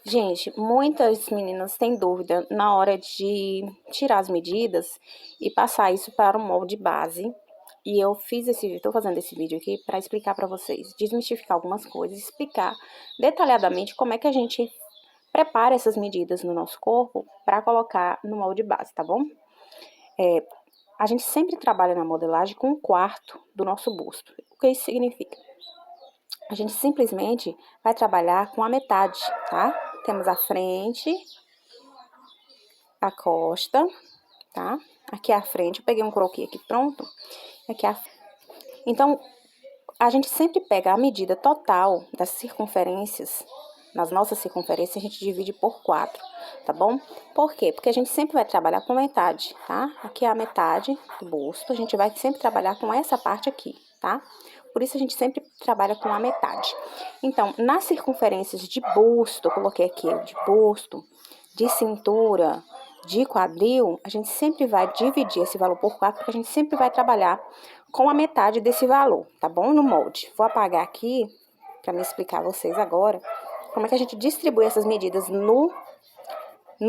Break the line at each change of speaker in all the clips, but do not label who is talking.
Gente, muitas meninas têm dúvida na hora de tirar as medidas e passar isso para o molde base. E eu tô fazendo esse vídeo aqui para explicar para vocês, desmistificar algumas coisas, explicar detalhadamente como é que a gente prepara essas medidas no nosso corpo para colocar no molde base, tá bom? A gente sempre trabalha na modelagem com 1/4 do nosso busto. O que isso significa? A gente simplesmente vai trabalhar com a metade, tá? Temos a frente, a costa, tá? Aqui é a frente, eu peguei um croquis aqui pronto. Aqui é a... Então, a gente sempre pega a medida total das circunferências, nas nossas circunferências, a gente divide por 4, tá bom? Por quê? Porque a gente sempre vai trabalhar com metade, tá? Aqui é a metade do busto, a gente vai sempre trabalhar com essa parte aqui, tá? Por isso a gente sempre trabalha com a metade. Então, nas circunferências de busto, eu coloquei aqui de busto, de cintura, de quadril, a gente sempre vai dividir esse valor por 4, porque a gente sempre vai trabalhar com a metade desse valor, tá bom? No molde. Vou apagar aqui, para me explicar a vocês agora, como é que a gente distribui essas medidas no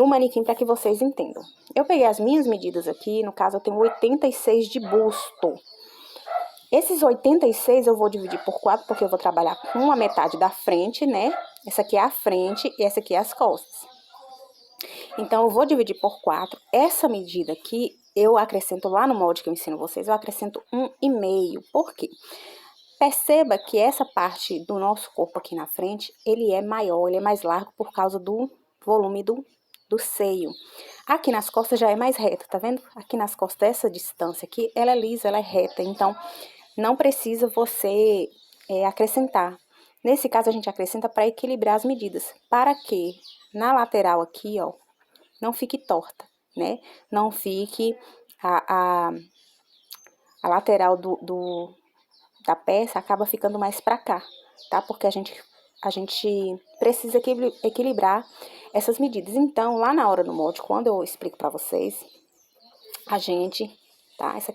manequim, para que vocês entendam. Eu peguei as minhas medidas aqui, no caso eu tenho 86 de busto. Esses 86 eu vou dividir por 4, porque eu vou trabalhar com a metade da frente, né? Essa aqui é a frente e essa aqui é as costas. Então, eu vou dividir por 4. Essa medida aqui, eu acrescento lá no molde que eu ensino vocês, eu acrescento 1,5. Por quê? Perceba que essa parte do nosso corpo aqui na frente, ele é maior, ele é mais largo por causa do volume do seio. Aqui nas costas já é mais reto, tá vendo? Aqui nas costas, essa distância aqui, ela é lisa, ela é reta, então não precisa você acrescentar. Nesse caso, a gente acrescenta para equilibrar as medidas, para que na lateral aqui, ó, não fique torta, né? Não fique a lateral da peça acaba ficando mais pra cá, tá? Porque a gente precisa equilibrar essas medidas. Então, lá na hora do molde, quando eu explico pra vocês, tá? Essa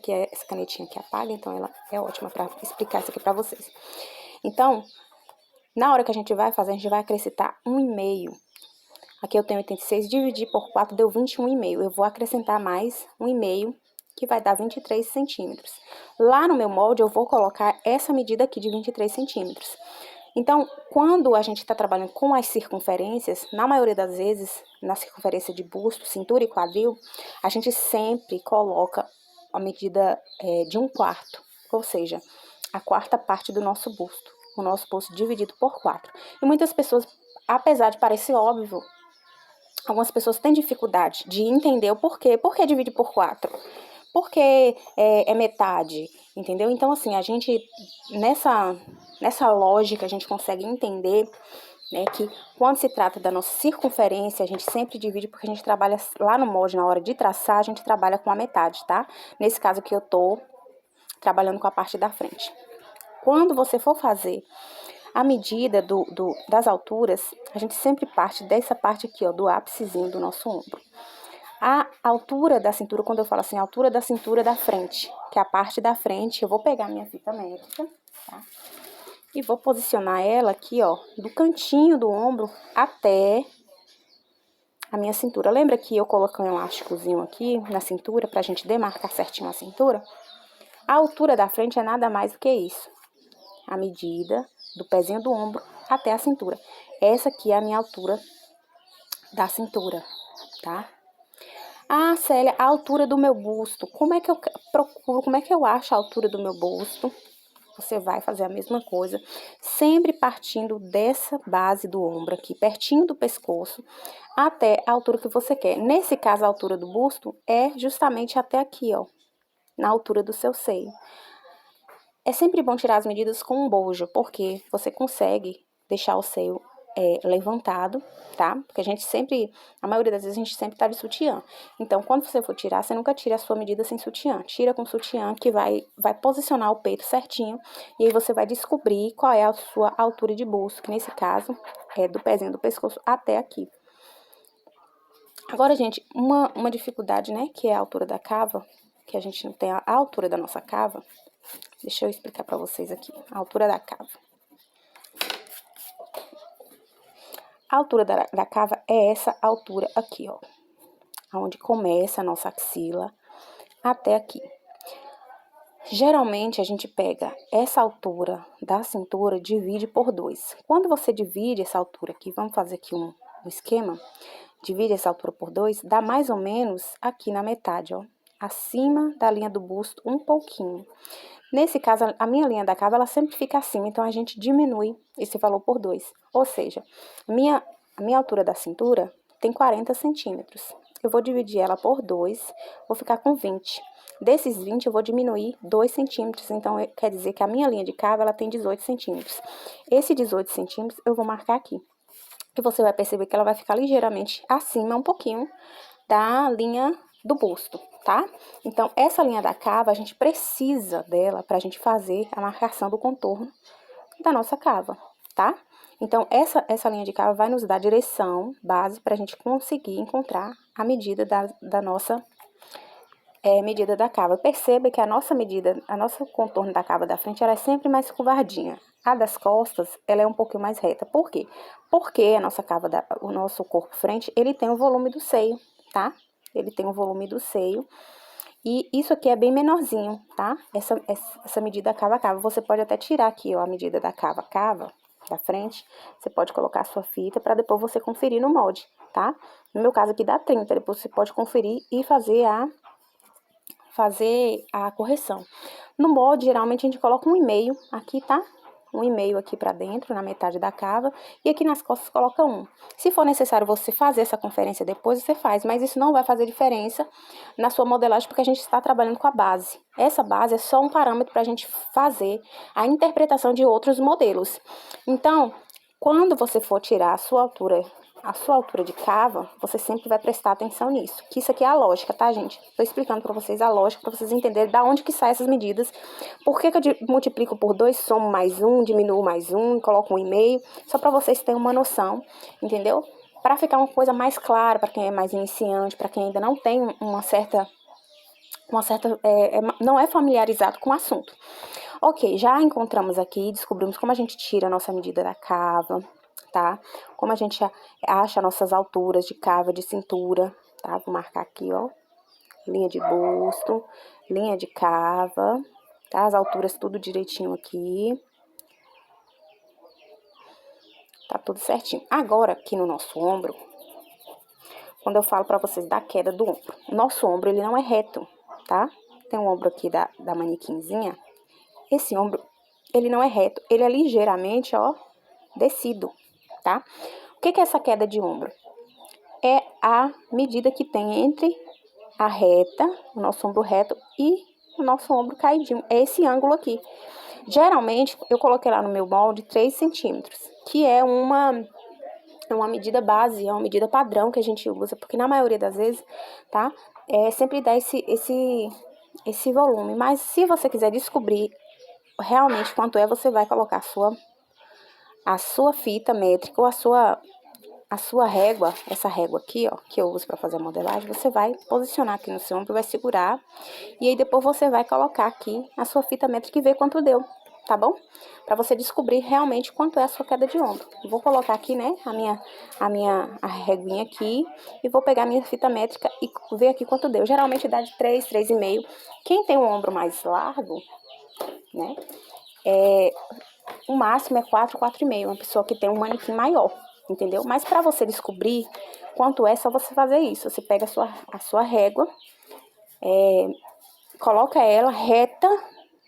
canetinha aqui apaga, então ela é ótima pra explicar isso aqui pra vocês. Então, na hora que a gente vai fazer, a gente vai acrescentar 1,5. Aqui eu tenho 86, dividir por 4 deu 21,5. Eu vou acrescentar mais 1,5, que vai dar 23 centímetros. Lá no meu molde, eu vou colocar essa medida aqui de 23 centímetros. Então, quando a gente está trabalhando com as circunferências, na maioria das vezes, na circunferência de busto, cintura e quadril, a gente sempre coloca a medida de 1/4, ou seja, a quarta parte do nosso busto. O nosso busto dividido por 4. E muitas pessoas, apesar de parecer óbvio, algumas pessoas têm dificuldade de entender o porquê. Por que divide por 4? Porque é metade, entendeu? Então, assim, a gente, nessa lógica, a gente consegue entender, né, que quando se trata da nossa circunferência, a gente sempre divide, porque a gente trabalha lá no molde, na hora de traçar, a gente trabalha com a metade, tá? Nesse caso aqui, eu tô trabalhando com a parte da frente. Quando você for fazer a medida das alturas, a gente sempre parte dessa parte aqui, ó, do ápicezinho do nosso ombro. A altura da cintura, quando eu falo assim, a altura da cintura da frente, que é a parte da frente, eu vou pegar minha fita métrica, tá? E vou posicionar ela aqui, ó, do cantinho do ombro até a minha cintura. Lembra que eu coloquei um elásticozinho aqui na cintura pra gente demarcar certinho a cintura? A altura da frente é nada mais do que isso. A medida do pezinho do ombro até a cintura. Essa aqui é a minha altura da cintura, tá? Ah, Célia, a altura do meu busto. Como é que eu procuro, como é que eu acho a altura do meu busto? Você vai fazer a mesma coisa, sempre partindo dessa base do ombro aqui, pertinho do pescoço, até a altura que você quer. Nesse caso, a altura do busto é justamente até aqui, ó, na altura do seu seio. É sempre bom tirar as medidas com um bojo, porque você consegue deixar o seio levantado, tá? Porque a maioria das vezes a gente sempre tá de sutiã. Então, quando você for tirar, você nunca tira a sua medida sem sutiã. Tira com sutiã, que vai posicionar o peito certinho. E aí você vai descobrir qual é a sua altura de busto, que nesse caso é do pezinho do pescoço até aqui. Agora, gente, uma dificuldade, né, que é a altura da cava, que a gente não tem a altura da nossa cava. Deixa eu explicar pra vocês aqui, a altura da cava. A altura da cava é essa altura aqui, ó. Onde começa a nossa axila até aqui. Geralmente, a gente pega essa altura da cintura, divide por 2. Quando você divide essa altura aqui, vamos fazer aqui um esquema, divide essa altura por 2, dá mais ou menos aqui na metade, ó. Acima da linha do busto, um pouquinho. Nesse caso, a minha linha da cava, ela sempre fica acima, então a gente diminui esse valor por 2. Ou seja, a minha altura da cintura tem 40 centímetros. Eu vou dividir ela por 2, vou ficar com 20. Desses 20, eu vou diminuir 2 centímetros, então quer dizer que a minha linha de cava, ela tem 18 centímetros. Esse 18 centímetros, eu vou marcar aqui. E você vai perceber que ela vai ficar ligeiramente acima, um pouquinho, da linha do busto, tá? Então, essa linha da cava, a gente precisa dela pra gente fazer a marcação do contorno da nossa cava, tá? Então, essa linha de cava vai nos dar direção, base, pra gente conseguir encontrar a medida da nossa medida da cava. Perceba que a nossa medida, a nosso contorno da cava da frente, ela é sempre mais curvadinha. A das costas, ela é um pouquinho mais reta. Por quê? Porque a nossa cava, o nosso corpo frente, ele tem o volume do seio, tá? Ele tem o volume do seio. E isso aqui é bem menorzinho, tá? Essa medida cava a cava. Você pode até tirar aqui, ó, a medida da cava da frente. Você pode colocar a sua fita para depois você conferir no molde, tá? No meu caso aqui dá 30, depois você pode conferir e fazer a correção. No molde, geralmente a gente coloca 1,5 aqui, tá? 1,5 aqui pra dentro, na metade da cava, e aqui nas costas coloca 1. Se for necessário você fazer essa conferência depois, você faz, mas isso não vai fazer diferença na sua modelagem, porque a gente está trabalhando com a base. Essa base é só um parâmetro pra gente fazer a interpretação de outros modelos. Então, quando você for tirar a sua altura de cava, você sempre vai prestar atenção nisso. Que isso aqui é a lógica, tá, gente? Tô explicando pra vocês a lógica, pra vocês entenderem da onde que saem essas medidas. Por que eu multiplico por 2, somo mais 1, diminuo mais 1, coloco 1,5, só pra vocês terem uma noção, entendeu? Pra ficar uma coisa mais clara pra quem é mais iniciante, pra quem ainda não tem não é familiarizado com o assunto. Ok, já encontramos aqui, descobrimos como a gente tira a nossa medida da cava, tá? Como a gente acha nossas alturas de cava, de cintura, tá? Vou marcar aqui, ó, linha de busto, linha de cava, tá? As alturas tudo direitinho aqui. Tá tudo certinho. Agora, aqui no nosso ombro, quando eu falo pra vocês da queda do ombro, o nosso ombro, ele não é reto, tá? Tem um ombro aqui da manequinzinha. Esse ombro, ele não é reto, ele é ligeiramente, ó, descido, tá? O que é essa queda de ombro? É a medida que tem entre a reta, o nosso ombro reto, e o nosso ombro caidinho. É esse ângulo aqui. Geralmente, eu coloquei lá no meu molde 3 centímetros, que é uma medida base, é uma medida padrão que a gente usa, porque na maioria das vezes, tá? Sempre dá esse volume. Mas se você quiser descobrir realmente quanto é, você vai colocar a sua fita métrica ou a sua régua, essa régua aqui, ó, que eu uso para fazer a modelagem, você vai posicionar aqui no seu ombro, vai segurar, e aí depois você vai colocar aqui a sua fita métrica e ver quanto deu, tá bom? Para você descobrir realmente quanto é a sua queda de ombro. Eu vou colocar aqui, né, a réguinha aqui, e vou pegar a minha fita métrica e ver aqui quanto deu. Geralmente dá de 3, 3,5. Quem tem um ombro mais largo, né, o máximo é 4, 4,5, uma pessoa que tem um manequim maior, entendeu? Mas para você descobrir quanto é, só você fazer isso. Você pega a sua régua, coloca ela reta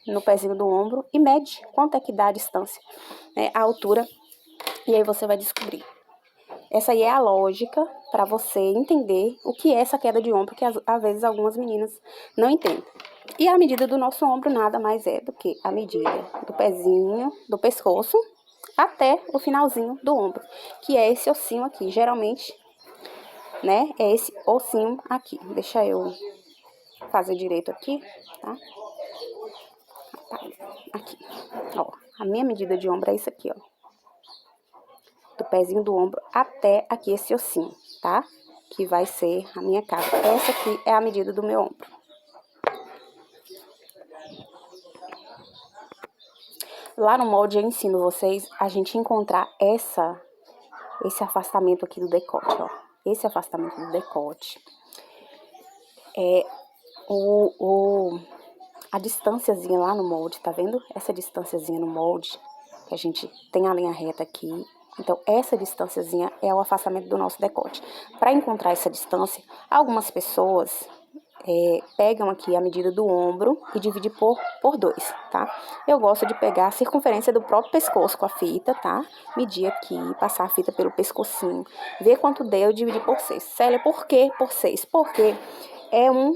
no pezinho do ombro e mede quanto é que dá a distância, né, a altura, e aí você vai descobrir. Essa aí é a lógica para você entender o que é essa queda de ombro, que às vezes algumas meninas não entendem. E a medida do nosso ombro nada mais é do que a medida do pezinho, do pescoço, até o finalzinho do ombro, que é esse ossinho aqui. Geralmente, né, é esse ossinho aqui. Deixa eu fazer direito aqui, tá? Aqui, ó. A minha medida de ombro é isso aqui, ó. Do pezinho do ombro até aqui esse ossinho, tá? Que vai ser a minha cava. Essa aqui é a medida do meu ombro. Lá no molde eu ensino vocês a gente encontrar esse afastamento aqui do decote, ó. Esse afastamento do decote é a distânciazinha lá no molde, tá vendo? Essa distânciazinha no molde, que a gente tem a linha reta aqui. Então, essa distânciazinha é o afastamento do nosso decote. Para encontrar essa distância, algumas pessoas pegam aqui a medida do ombro e dividem por 2, tá? Eu gosto de pegar a circunferência do próprio pescoço com a fita, tá? Medir aqui, passar a fita pelo pescocinho, ver quanto deu e dividir por 6. Célia, por que por 6? Porque é um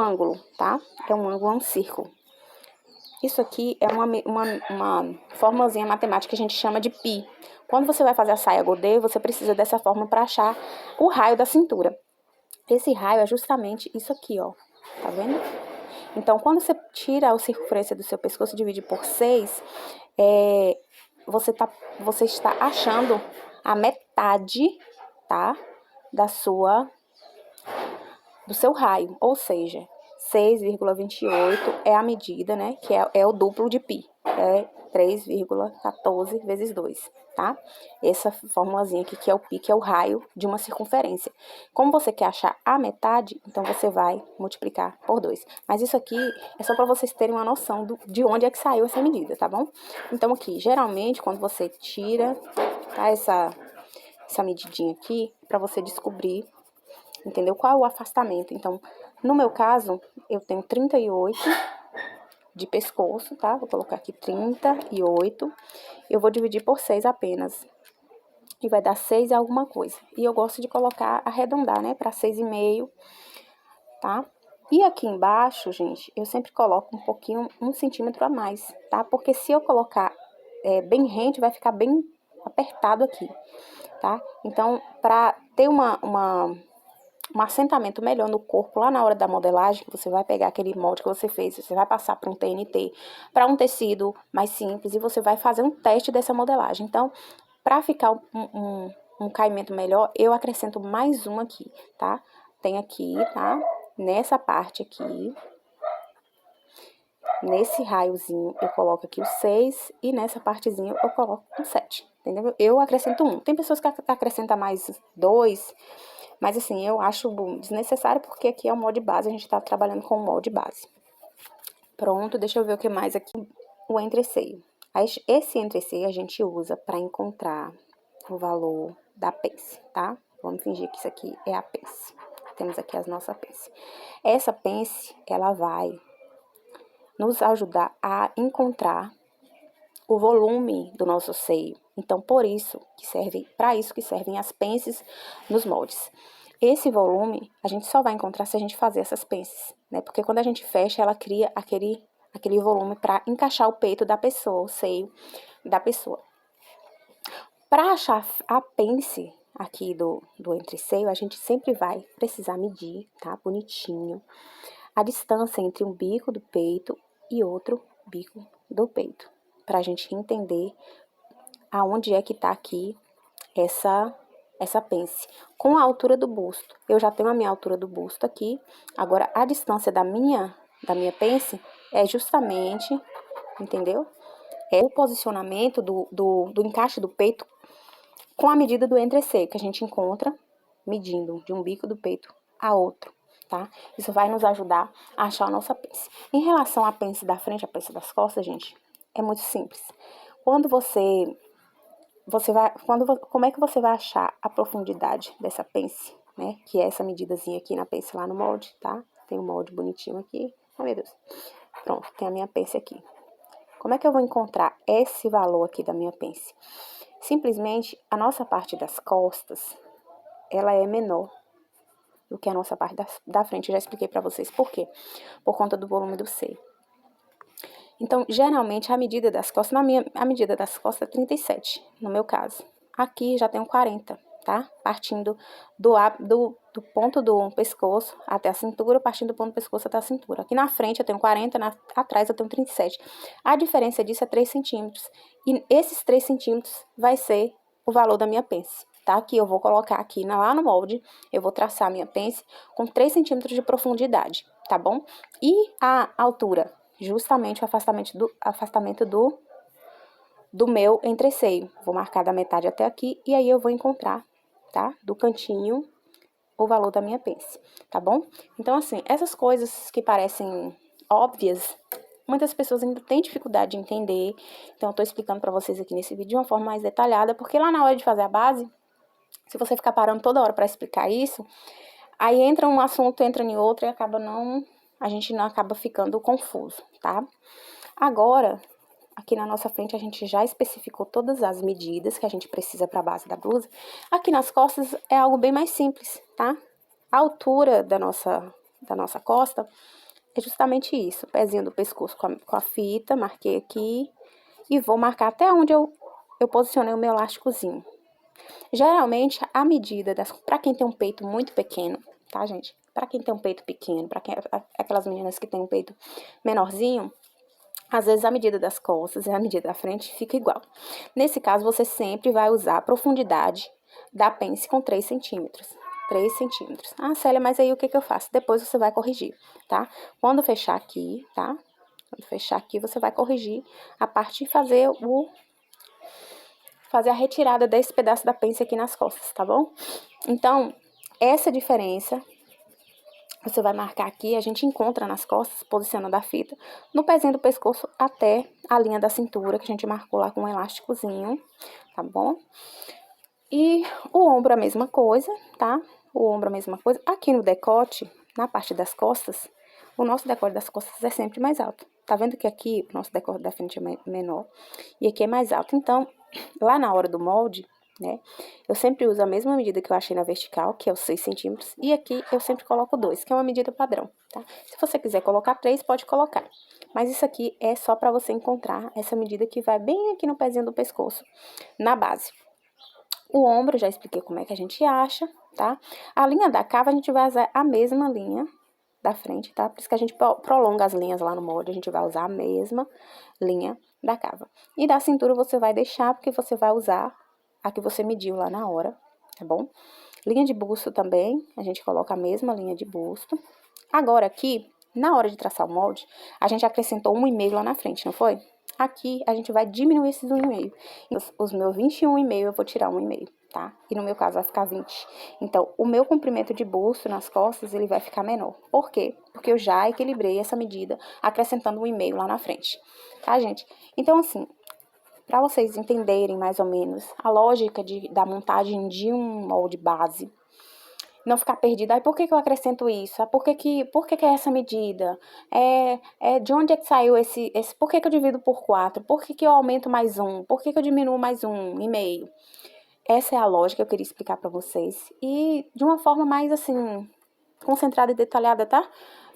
ângulo, tá? É um ângulo, é um círculo. Isso aqui é uma formulazinha matemática que a gente chama de π. Quando você vai fazer a saia godê, você precisa dessa fórmula para achar o raio da cintura. Esse raio é justamente isso aqui, ó. Tá vendo? Então, quando você tira a circunferência do seu pescoço e divide por 6, você está achando a metade, tá? Do seu raio, ou seja, 6,28 é a medida, né, que é o duplo de π, é 3,14 vezes 2, tá? Essa formulazinha aqui que é o π, que é o raio de uma circunferência. Como você quer achar a metade, então você vai multiplicar por 2. Mas isso aqui é só para vocês terem uma noção de onde é que saiu essa medida, tá bom? Então aqui, geralmente, quando você tira, tá, essa medidinha aqui, para você descobrir, entendeu? Qual é o afastamento? Então, no meu caso, eu tenho 38 de pescoço, tá? Vou colocar aqui 38. Eu vou dividir por 6 apenas. E vai dar 6 e alguma coisa. E eu gosto de colocar, arredondar, né? Pra 6,5, tá? E aqui embaixo, gente, eu sempre coloco um pouquinho, 1 centímetro a mais, tá? Porque se eu colocar bem rente, vai ficar bem apertado aqui, tá? Então, pra ter um assentamento melhor no corpo, lá na hora da modelagem, que você vai pegar aquele molde que você fez, você vai passar para um TNT, para um tecido mais simples, e você vai fazer um teste dessa modelagem. Então, para ficar um caimento melhor, eu acrescento mais um aqui, tá? Tem aqui, tá? Nessa parte aqui, nesse raiozinho, eu coloco aqui o 6, e nessa partezinha eu coloco o 7, entendeu? Eu acrescento 1. Tem pessoas que acrescentam mais 2, mas assim, eu acho desnecessário porque aqui é o molde base, a gente tá trabalhando com o molde base. Pronto, deixa eu ver o que mais aqui. O entreceio. Esse entreceio a gente usa para encontrar o valor da pence, tá? Vamos fingir que isso aqui é a pence. Temos aqui as nossas pence. Essa pence, ela vai nos ajudar a encontrar o volume do nosso seio. Então, para isso que servem as pences nos moldes. Esse volume, a gente só vai encontrar se a gente fazer essas pences, né? Porque quando a gente fecha, ela cria aquele volume para encaixar o peito da pessoa, o seio da pessoa. Para achar a pence aqui do entreceio, a gente sempre vai precisar medir, tá? Bonitinho, a distância entre um bico do peito e outro bico do peito, para a gente entender aonde é que tá aqui essa pence. Com a altura do busto, eu já tenho a minha altura do busto aqui, agora a distância da minha pence é justamente, entendeu? É o posicionamento do encaixe do peito com a medida do entreceio, que a gente encontra medindo de um bico do peito a outro, tá? Isso vai nos ajudar a achar a nossa pence. Em relação à pence da frente, a pence das costas, gente, é muito simples. Quando como é que você vai achar a profundidade dessa pence, né? Que é essa medidazinha aqui na pence lá no molde, tá? Tem um molde bonitinho aqui. Ai, meu Deus. Pronto, tem a minha pence aqui. Como é que eu vou encontrar esse valor aqui da minha pence? Simplesmente, a nossa parte das costas, ela é menor do que a nossa parte da frente. Eu já expliquei pra vocês por quê. Por conta do volume do seio. Então, geralmente, a medida das costas, a medida das costas é 37, no meu caso. Aqui já tenho 40, tá? Partindo do ponto do pescoço até a cintura, partindo do ponto do pescoço até a cintura. Aqui na frente eu tenho 40, atrás eu tenho 37. A diferença disso é 3 centímetros. E esses 3 centímetros vai ser o valor da minha pence, tá? Aqui eu vou colocar aqui lá no molde, eu vou traçar a minha pence com 3 centímetros de profundidade, tá bom? E a altura? Justamente o afastamento do meu entreceio. Vou marcar da metade até aqui e aí eu vou encontrar, tá? Do cantinho o valor da minha pence, tá bom? Então, assim, essas coisas que parecem óbvias, muitas pessoas ainda têm dificuldade de entender. Então, eu tô explicando pra vocês aqui nesse vídeo de uma forma mais detalhada, porque lá na hora de fazer a base, se você ficar parando toda hora pra explicar isso, aí entra um assunto, entra em outro e a gente não acaba ficando confuso, tá? Agora, aqui na nossa frente a gente já especificou todas as medidas que a gente precisa para a base da blusa. Aqui nas costas é algo bem mais simples, tá? A altura da nossa costa é justamente isso. Pezinho do pescoço com a fita, marquei aqui e vou marcar até onde eu posicionei o meu elásticozinho. Geralmente, a medida para quem tem um peito muito pequeno, tá, gente? Para quem tem um peito pequeno, para aquelas meninas que tem um peito menorzinho, às vezes a medida das costas e a medida da frente fica igual. Nesse caso, você sempre vai usar a profundidade da pence com 3 centímetros. 3 centímetros. Ah, Célia, mas aí o que eu faço? Depois você vai corrigir, tá? Quando fechar aqui, tá? Quando fechar aqui, você vai corrigir a parte de fazer a retirada desse pedaço da pence aqui nas costas, tá bom? Então, essa diferença você vai marcar aqui, a gente encontra nas costas, posicionando a fita, no pezinho do pescoço até a linha da cintura, que a gente marcou lá com um elásticozinho, tá bom? E o ombro a mesma coisa, tá? O ombro a mesma coisa. Aqui no decote, na parte das costas, o nosso decote das costas é sempre mais alto. Tá vendo que aqui o nosso decote da frente é menor e aqui é mais alto. Então, lá na hora do molde, né, eu sempre uso a mesma medida que eu achei na vertical, que é os 6 centímetros, e aqui eu sempre coloco 2, que é uma medida padrão, tá? Se você quiser colocar 3, pode colocar. Mas isso aqui é só pra você encontrar essa medida que vai bem aqui no pezinho do pescoço, na base. O ombro, já expliquei como é que a gente acha, tá? A linha da cava, a gente vai usar a mesma linha da frente, tá? Por isso que a gente prolonga as linhas lá no molde, a gente vai usar a mesma linha da cava. E da cintura você vai deixar, porque você vai usar a que você mediu lá na hora, tá bom? Linha de busto também, a gente coloca a mesma linha de busto. Agora aqui, na hora de traçar o molde, a gente acrescentou 1,5 lá na frente, não foi? Aqui, a gente vai diminuir esses 1,5. Os meus 21,5 eu vou tirar 1,5, tá? E no meu caso vai ficar 20. Então, o meu comprimento de busto nas costas, ele vai ficar menor. Por quê? Porque eu já equilibrei essa medida, acrescentando 1,5 lá na frente. Tá, gente? Então, assim, para vocês entenderem mais ou menos a lógica da montagem de um molde base, não ficar perdida. Aí, por que eu acrescento isso? Por que é essa medida? De onde é que saiu esse por que eu divido por 4? Por que eu aumento mais 1? Por que eu diminuo mais 1,5? Essa é a lógica que eu queria explicar pra vocês. E de uma forma mais, assim, concentrada e detalhada, tá?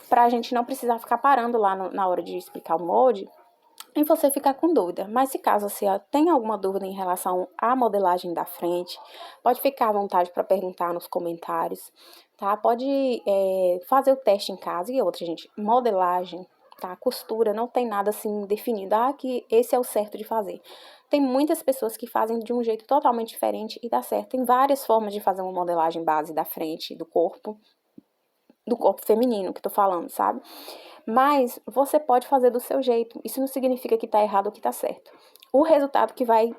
Pra gente não precisar ficar parando lá na hora de explicar o molde e você ficar com dúvida. Mas se caso você tenha alguma dúvida em relação à modelagem da frente, pode ficar à vontade para perguntar nos comentários, tá? Pode fazer o teste em casa. E outra, gente, modelagem, tá? Costura, não tem nada assim definido, que esse é o certo de fazer. Tem muitas pessoas que fazem de um jeito totalmente diferente e dá certo. Tem várias formas de fazer uma modelagem base da frente, do corpo feminino que tô falando, sabe? Mas você pode fazer do seu jeito. Isso não significa que tá errado ou que tá certo. O resultado que vai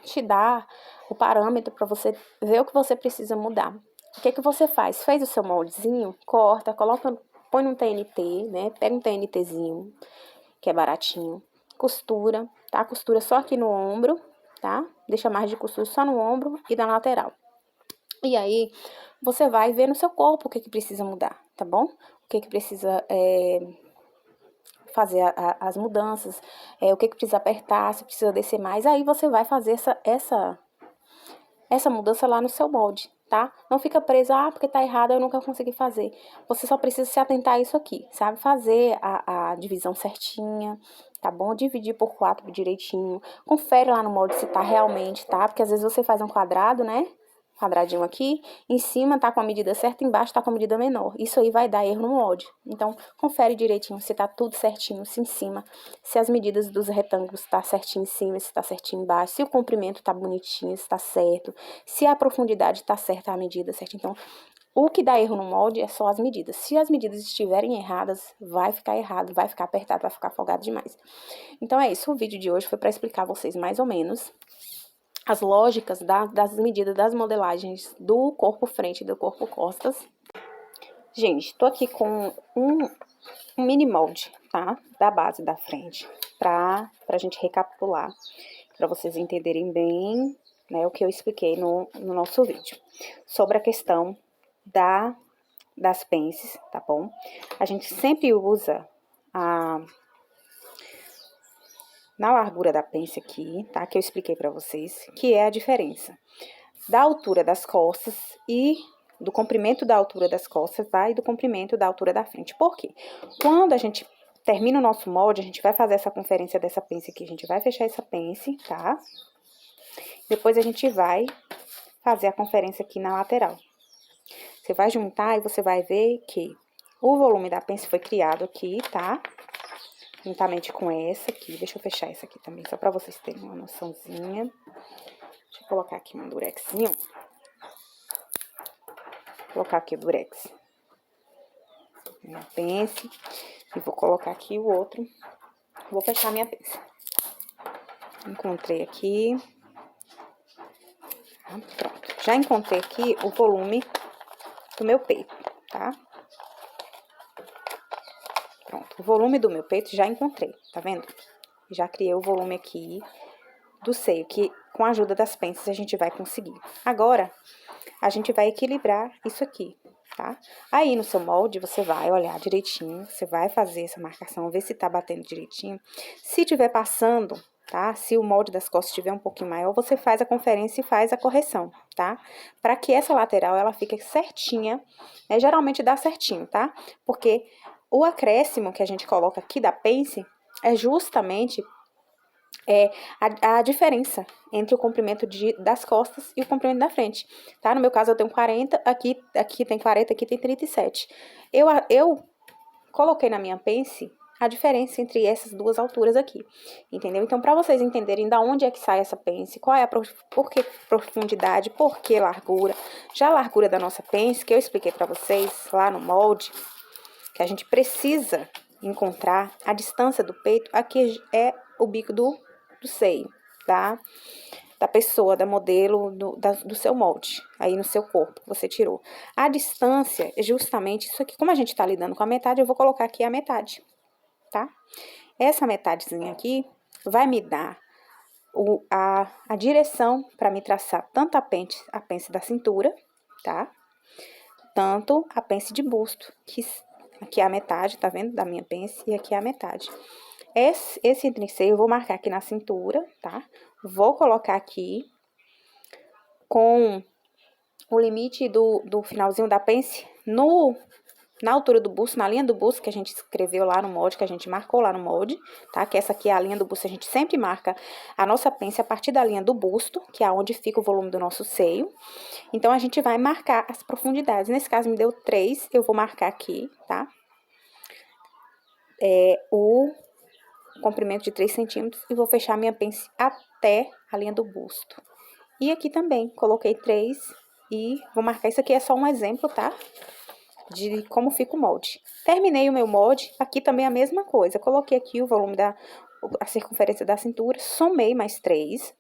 te dar o parâmetro para você ver o que você precisa mudar. O que você faz? Fez o seu moldezinho? Corta, põe num TNT, né? Pega um TNTzinho, que é baratinho. Costura, tá? Costura só aqui no ombro, tá? Deixa mais de costura só no ombro e na lateral. E aí, você vai ver no seu corpo o que precisa mudar, tá bom? O que precisa fazer as mudanças, o que precisa apertar, se precisa descer mais. Aí, você vai fazer essa mudança lá no seu molde, tá? Não fica presa, porque tá errado, eu nunca consegui fazer. Você só precisa se atentar a isso aqui, sabe? Fazer a divisão certinha, tá bom? Dividir por 4 direitinho. Confere lá no molde se tá realmente, tá? Porque às vezes você faz um quadrado, né? Quadradinho aqui, em cima tá com a medida certa, embaixo tá com a medida menor. Isso aí vai dar erro no molde. Então, confere direitinho se tá tudo certinho, se em cima, se as medidas dos retângulos tá certinho em cima, se tá certinho embaixo, se o comprimento tá bonitinho, se tá certo, se a profundidade tá certa, a medida certa. Então, O que dá erro no molde é só as medidas. Se as medidas estiverem erradas, vai ficar errado, vai ficar apertado, vai ficar folgado demais. Então é isso, o vídeo de hoje foi para explicar a vocês mais ou menos as lógicas das medidas das modelagens do corpo frente e do corpo costas. Gente, tô aqui com um mini molde, tá? Da base da frente, pra gente recapitular, para vocês entenderem bem, né, o que eu expliquei no nosso vídeo. Sobre a questão das pences, tá bom? A gente sempre usa na largura da pence aqui, tá? Que eu expliquei pra vocês, que é a diferença da altura das costas e do comprimento da altura das costas, tá? E do comprimento da altura da frente. Por quê? Quando a gente termina o nosso molde, a gente vai fazer essa conferência dessa pence aqui, a gente vai fechar essa pence, tá? Depois a gente vai fazer a conferência aqui na lateral. Você vai juntar e você vai ver que o volume da pence foi criado aqui, tá? Juntamente com essa aqui. Deixa eu fechar essa aqui também, só pra vocês terem uma noçãozinha. Deixa eu colocar aqui um durexinho. Vou colocar aqui o durex. Minha pence. E vou colocar aqui o outro. Vou fechar minha pence. Encontrei aqui. Pronto. Já encontrei aqui o volume do meu peito, tá? Pronto. O volume do meu peito já encontrei, tá vendo? Já criei o volume aqui do seio, que com a ajuda das pences a gente vai conseguir. Agora, a gente vai equilibrar isso aqui, tá? Aí, no seu molde, você vai olhar direitinho, você vai fazer essa marcação, ver se tá batendo direitinho. Se tiver passando, tá? Se o molde das costas estiver um pouquinho maior, você faz a conferência e faz a correção, tá? Para que essa lateral, ela fique certinha, né? Geralmente dá certinho, tá? Porque o acréscimo que a gente coloca aqui da pence é justamente a diferença entre o comprimento das costas e o comprimento da frente, tá? No meu caso, eu tenho 40, aqui tem 40, aqui tem 37. Eu coloquei na minha pence a diferença entre essas duas alturas aqui, entendeu? Então, para vocês entenderem da onde é que sai essa pence, qual é por que profundidade, por que largura, já a largura da nossa pence, que eu expliquei para vocês lá no molde, que a gente precisa encontrar a distância do peito, aqui é o bico do seio, tá? Da pessoa, da modelo, do seu molde, aí no seu corpo, que você tirou. A distância é justamente isso aqui. Como a gente tá lidando com a metade, eu vou colocar aqui a metade, tá? Essa metadezinha aqui vai me dar a direção para me traçar tanto a pence da cintura, tá? Tanto a pence de busto, que aqui é a metade, tá vendo? Da minha pence, e aqui é a metade. Esse entreceio eu vou marcar aqui na cintura, tá? Vou colocar aqui com o limite do finalzinho da pence na altura do busto, na linha do busto que a gente escreveu lá no molde, que a gente marcou lá no molde, tá? Que essa aqui é a linha do busto, a gente sempre marca a nossa pence a partir da linha do busto, que é onde fica o volume do nosso seio. Então, a gente vai marcar as profundidades. Nesse caso, me deu 3, eu vou marcar aqui, tá? O comprimento de 3 centímetros e vou fechar minha pence até a linha do busto. E aqui também, coloquei 3 e vou marcar. Isso aqui é só um exemplo, tá? De como fica o molde. Terminei o meu molde, aqui também a mesma coisa. Coloquei aqui o volume a circunferência da cintura, somei mais 3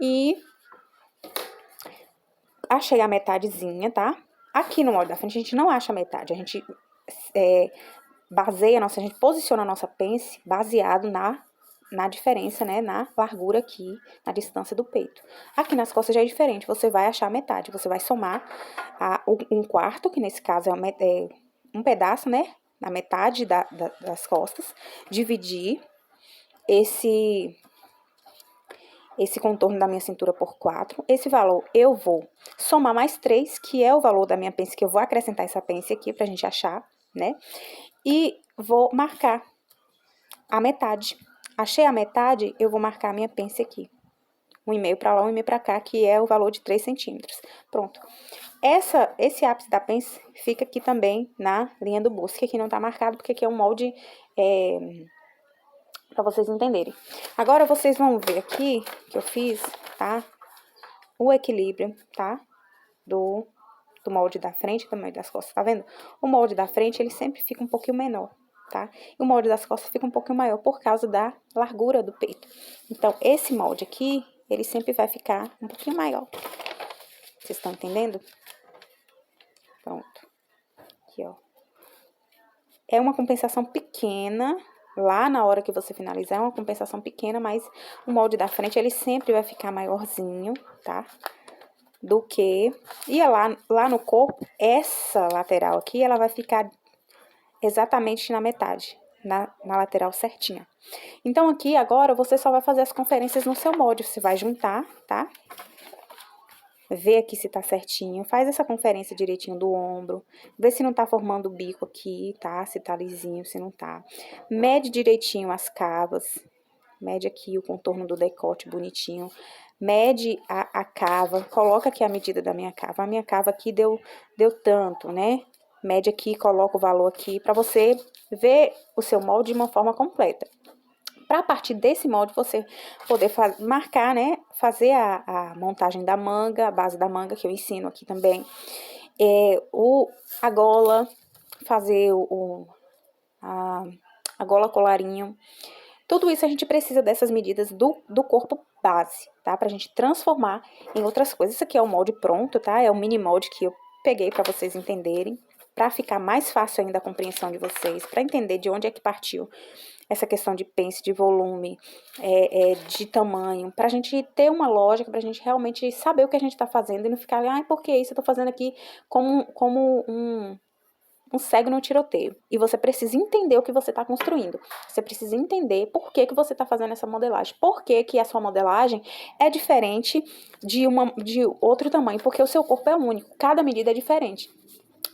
e achei a metadezinha, tá? Aqui no molde da frente a gente não acha a metade, a gente a gente posiciona a nossa pence baseado na diferença, né, na largura aqui, na distância do peito. Aqui nas costas já é diferente, você vai achar a metade, você vai somar um quarto, que nesse caso é um pedaço, né, na metade das costas, dividir esse contorno da minha cintura por 4, esse valor eu vou somar mais 3, que é o valor da minha pence, que eu vou acrescentar essa pence aqui pra gente achar, né, e vou marcar a metade. Achei a metade, eu vou marcar a minha pence aqui. 1,5 para lá, 1,5 para cá, que é o valor de 3 centímetros. Pronto. Esse ápice da pence fica aqui também na linha do busto, que aqui não tá marcado, porque aqui é um molde para vocês entenderem. Agora, vocês vão ver aqui que eu fiz, tá? O equilíbrio, tá? do molde da frente e do molde das costas, tá vendo? O molde da frente, ele sempre fica um pouquinho menor, tá? E o molde das costas fica um pouquinho maior por causa da largura do peito. Então, esse molde aqui, ele sempre vai ficar um pouquinho maior. Vocês estão entendendo? Pronto. Aqui, ó. É uma compensação pequena, lá na hora que você finalizar, é uma compensação pequena, mas o molde da frente, ele sempre vai ficar maiorzinho, tá? Do que... E lá no corpo, essa lateral aqui, ela vai ficar exatamente na metade, na lateral certinha. Então, aqui, agora, você só vai fazer as conferências no seu molde. Você vai juntar, tá? Vê aqui se tá certinho, faz essa conferência direitinho do ombro, vê se não tá formando o bico aqui, tá? Se tá lisinho, se não tá. Mede direitinho as cavas, mede aqui o contorno do decote bonitinho, mede a cava, coloca aqui a medida da minha cava. A minha cava aqui deu tanto, né? Mede aqui, coloca o valor aqui, pra você ver o seu molde de uma forma completa. Para partir desse molde, você poder marcar, né? Fazer a montagem da manga, a base da manga, que eu ensino aqui também. A gola, fazer a gola colarinho. Tudo isso a gente precisa dessas medidas do corpo base, tá? Pra gente transformar em outras coisas. Isso aqui é o molde pronto, tá? É o mini molde que eu peguei pra vocês entenderem. Pra ficar mais fácil ainda a compreensão de vocês, pra entender de onde é que partiu essa questão de pence, de volume, de tamanho, pra gente ter uma lógica, pra gente realmente saber o que a gente tá fazendo e não ficar, por que isso eu tô fazendo aqui como um cego no tiroteio. E você precisa entender o que você tá construindo. Você precisa entender por que você tá fazendo essa modelagem. Por que a sua modelagem é diferente de outro tamanho, porque o seu corpo é único, cada medida é diferente.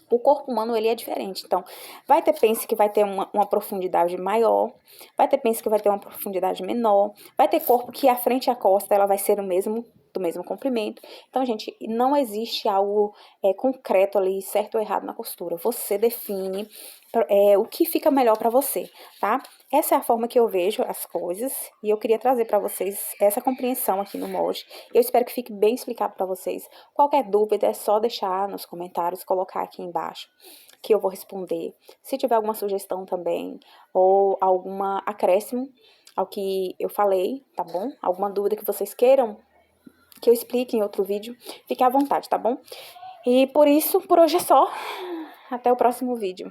O corpo humano, ele é diferente. Então, vai ter pence que vai ter uma profundidade maior, vai ter pence que vai ter uma profundidade menor, vai ter corpo que a frente e a costa, ela vai ser do mesmo comprimento. Então, gente, não existe algo concreto ali, certo ou errado na costura. Você define o que fica melhor pra você, tá? Essa é a forma que eu vejo as coisas e eu queria trazer pra vocês essa compreensão aqui no molde. Eu espero que fique bem explicado pra vocês. Qualquer dúvida é só deixar nos comentários, colocar aqui embaixo que eu vou responder. Se tiver alguma sugestão também ou alguma acréscimo ao que eu falei, tá bom? Alguma dúvida que vocês queiram que eu explique em outro vídeo, fique à vontade, tá bom? E por hoje é só. Até o próximo vídeo.